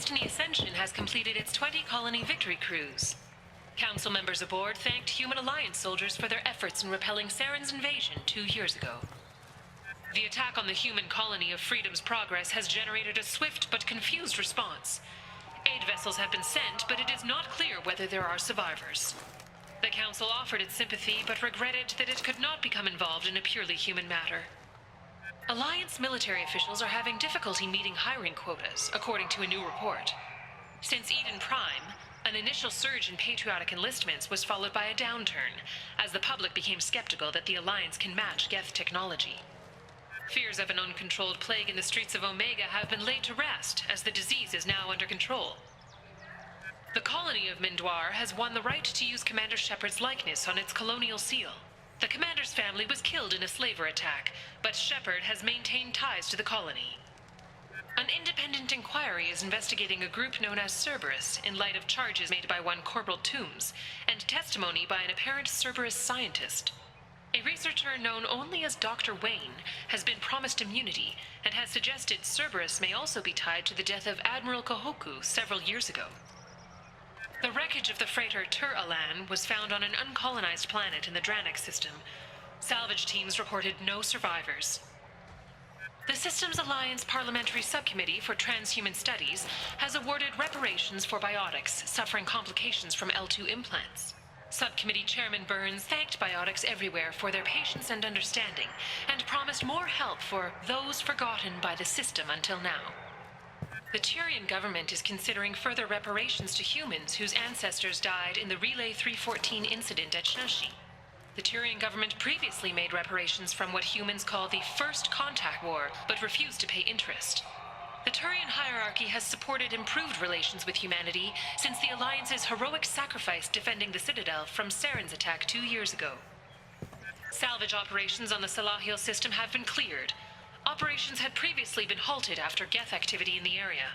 Destiny Ascension has completed its 20-colony victory cruise. Council members aboard thanked Human Alliance soldiers for their efforts in repelling Saren's invasion 2 years ago. The attack on the human colony of Freedom's Progress has generated a swift but confused response. Aid vessels have been sent, but it is not clear whether there are survivors. The Council offered its sympathy, but regretted that it could not become involved in a purely human matter. Alliance military officials are having difficulty meeting hiring quotas, according to a new report. Since Eden Prime, an initial surge in patriotic enlistments was followed by a downturn, as the public became skeptical that the Alliance can match Geth technology. Fears of an uncontrolled plague in the streets of Omega have been laid to rest, as the disease is now under control. The colony of Mindoir has won the right to use Commander Shepard's likeness on its colonial seal. The commander's family was killed in a slaver attack, but Shepard has maintained ties to the colony. An independent inquiry is investigating a group known as Cerberus in light of charges made by one Corporal Toombs and testimony by an apparent Cerberus scientist. A researcher known only as Dr. Wayne has been promised immunity and has suggested Cerberus may also be tied to the death of Admiral Kohoku several years ago. The wreckage of the freighter Tur Alan was found on an uncolonized planet in the Dranik system. Salvage teams reported no survivors. The Systems Alliance Parliamentary Subcommittee for Transhuman Studies has awarded reparations for biotics suffering complications from L2 implants. Subcommittee Chairman Burns thanked biotics everywhere for their patience and understanding, and promised more help for those forgotten by the system until now. The Turian government is considering further reparations to humans whose ancestors died in the Relay 314 incident at Shashi. The Turian government previously made reparations from what humans call the First Contact War, but refused to pay interest. The Turian hierarchy has supported improved relations with humanity since the Alliance's heroic sacrifice defending the Citadel from Saren's attack 2 years ago. Salvage operations on the Salahiel system have been cleared. Operations had previously been halted after Geth activity in the area.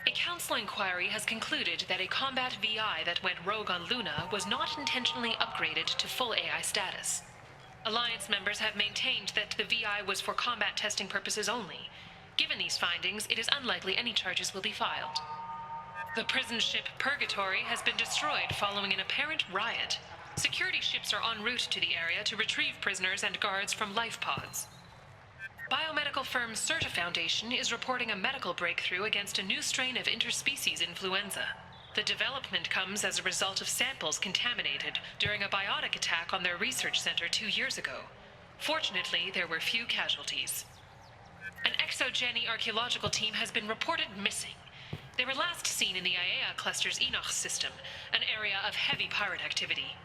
A council inquiry has concluded that a combat VI that went rogue on Luna was not intentionally upgraded to full AI status. Alliance members have maintained that the VI was for combat testing purposes only. Given these findings, it is unlikely any charges will be filed. The prison ship Purgatory has been destroyed following an apparent riot. Security ships are en route to the area to retrieve prisoners and guards from life pods. Biomedical firm Certa Foundation is reporting a medical breakthrough against a new strain of interspecies influenza. The development comes as a result of samples contaminated during a biotic attack on their research center 2 years ago. Fortunately, there were few casualties. An ExoGeni archaeological team has been reported missing. They were last seen in the Aiea cluster's Enoch system, an area of heavy pirate activity.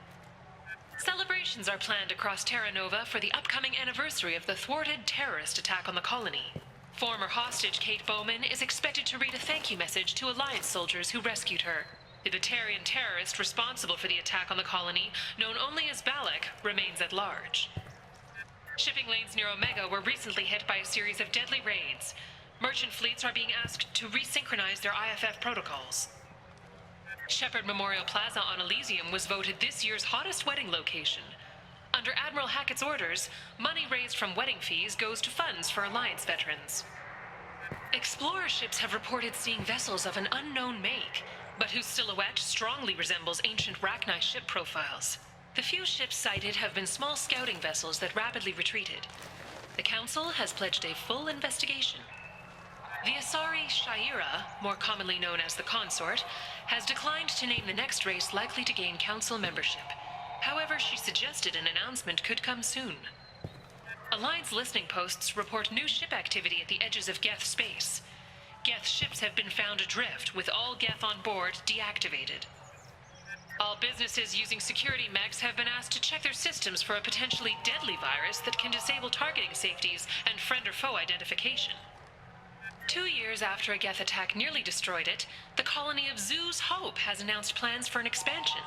Celebrations are planned across Terra Nova for the upcoming anniversary of the thwarted terrorist attack on the colony. Former hostage Kate Bowman is expected to read a thank you message to Alliance soldiers who rescued her. The Batarian terrorist responsible for the attack on the colony, known only as Balak, remains at large. Shipping lanes near Omega were recently hit by a series of deadly raids. Merchant fleets are being asked to resynchronize their IFF protocols. Shepard Memorial Plaza on Elysium was voted this year's hottest wedding location. Under Admiral Hackett's orders, money raised from wedding fees goes to funds for Alliance veterans. Explorer ships have reported seeing vessels of an unknown make, but whose silhouette strongly resembles ancient Rachni ship profiles. The few ships sighted have been small scouting vessels that rapidly retreated. The Council has pledged a full investigation. The Asari Shaira, more commonly known as the Consort, has declined to name the next race likely to gain Council membership. However, she suggested an announcement could come soon. Alliance listening posts report new ship activity at the edges of Geth space. Geth ships have been found adrift, with all Geth on board deactivated. All businesses using security mechs have been asked to check their systems for a potentially deadly virus that can disable targeting safeties and friend or foe identification. 2 years after a Geth attack nearly destroyed it, the colony of Zoo's Hope has announced plans for an expansion.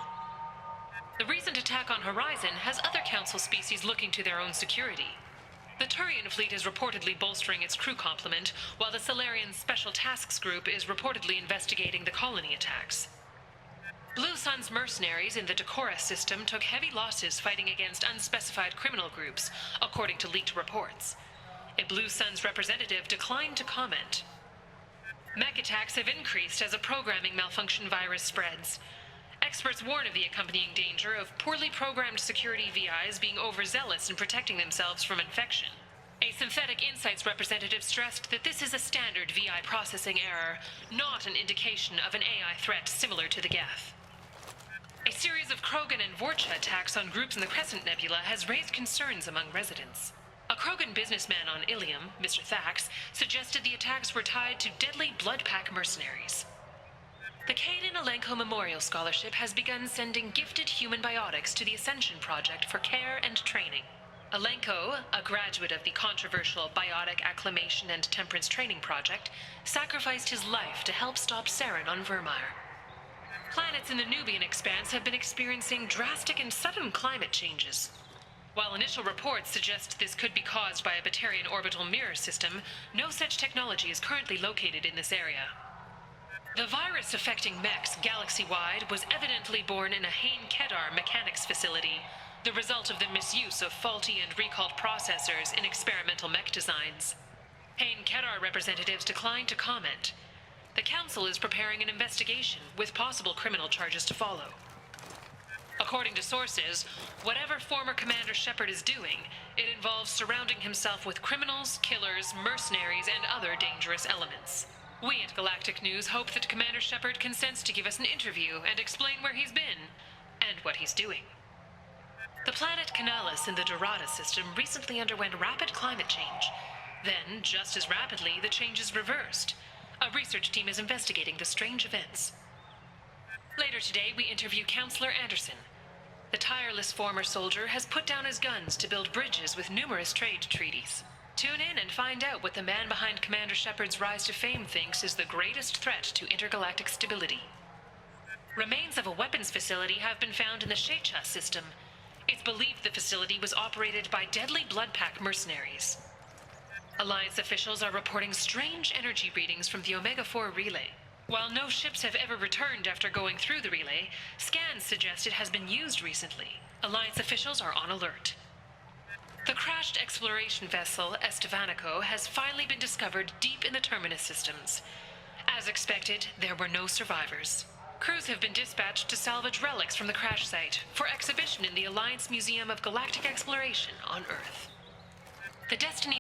The recent attack on Horizon has other Council species looking to their own security. The Turian fleet is reportedly bolstering its crew complement, while the Solarian Special Tasks Group is reportedly investigating the colony attacks. Blue Sun's mercenaries in the Decorah system took heavy losses fighting against unspecified criminal groups, according to leaked reports. A Blue Sun's representative declined to comment. Mech attacks have increased as a programming malfunction virus spreads. Experts warn of the accompanying danger of poorly programmed security VIs being overzealous in protecting themselves from infection. A Synthetic Insights representative stressed that this is a standard VI processing error, not an indication of an AI threat similar to the Geth. A series of Krogan and Vorcha attacks on groups in the Crescent Nebula has raised concerns among residents. A Krogan businessman on Ilium, Mr. Thax, suggested the attacks were tied to deadly Bloodpack mercenaries. The Kaden Alenko Memorial Scholarship has begun sending gifted human biotics to the Ascension Project for care and training. Alenko, a graduate of the controversial Biotic Acclimation and Temperance Training Project, sacrificed his life to help stop Saren on Vermire. Planets in the Nubian expanse have been experiencing drastic and sudden climate changes. While initial reports suggest this could be caused by a Batarian orbital mirror system, no such technology is currently located in this area. The virus affecting mechs galaxy-wide was evidently born in a Hain Kedar mechanics facility, the result of the misuse of faulty and recalled processors in experimental mech designs. Hain Kedar representatives declined to comment. The Council is preparing an investigation, with possible criminal charges to follow. According to sources, whatever former Commander Shepard is doing, it involves surrounding himself with criminals, killers, mercenaries, and other dangerous elements. We at Galactic News hope that Commander Shepard consents to give us an interview and explain where he's been, and what he's doing. The planet Canalis in the Dorada system recently underwent rapid climate change. Then, just as rapidly, the changes reversed. A research team is investigating the strange events. Later today, we interview Counselor Anderson. The tireless former soldier has put down his guns to build bridges with numerous trade treaties. Tune in and find out what the man behind Commander Shepard's rise to fame thinks is the greatest threat to intergalactic stability. Remains of a weapons facility have been found in the Shecha system. It's believed the facility was operated by deadly Bloodpack mercenaries. Alliance officials are reporting strange energy readings from the Omega-4 relay. While no ships have ever returned after going through the relay, scans suggest it has been used recently. Alliance officials are on alert. The crashed exploration vessel Estevanico has finally been discovered deep in the Terminus systems. As expected, there were no survivors. Crews have been dispatched to salvage relics from the crash site for exhibition in the Alliance Museum of Galactic Exploration on Earth. The Destiny